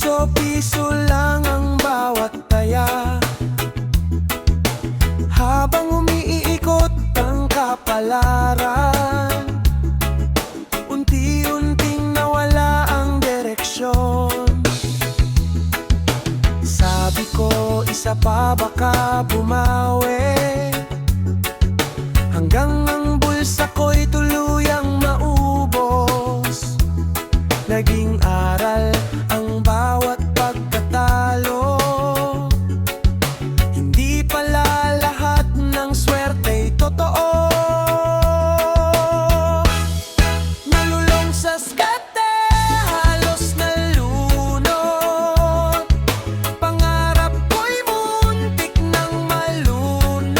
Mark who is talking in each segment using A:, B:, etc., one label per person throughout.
A: Piso-piso lang ang bawat taya, habang umiikot ang kapalaran. Unti-unting nawala ang direksyon. Sabi ko, isa pa baka bumawi, hanggang ang bulsa ko'y tuluyang maubos. Naging aral ang bawat pagkatalo. Hindi pala lahat ng swerte'y totoo. Nalulong sa skate, halos nalunod. Pangarap ko'y muntik nang malunod.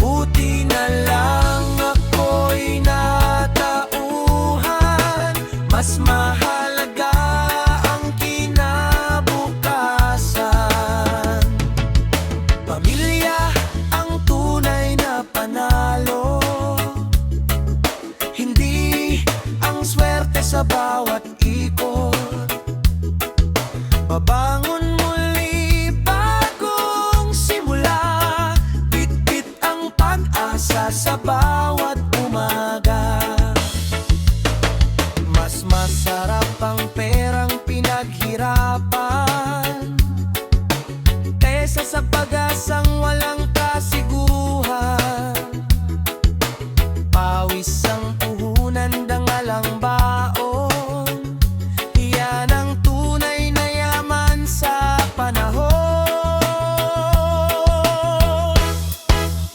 A: Buti na lang ako'y natauhan. Mas mahalaga ang kinabukasan. Pamilya ang tunay na panalo, hindi ang swerte sa bawat ikot. Babangon muli, bagong simula. Bit-bit ang pag-asa sa bawat umaga. Mas masarap ang perang pinaghirapan kaysa sa pag-asang walang kasiguhan. Pawis ang puhunan, dangal ang baon. Yan ang tunay na yaman sa panahon.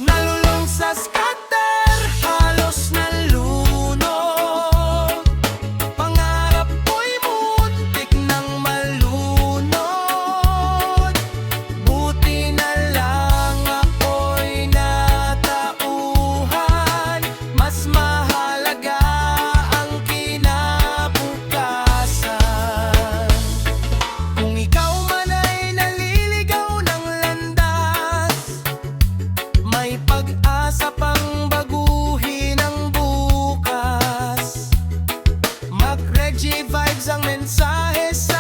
A: Nalulong sa scatter, halos nalunod. Pangarap ko'y muntik nang malunod. Buti na lang ako'y natauhan. Mas mahalaga ang kinabukasan. Kung ikaw man ay naliligaw ng landas, may pag-asa pang baguhin ang bukas. Mag-Reggie Vibes ang mensahe sa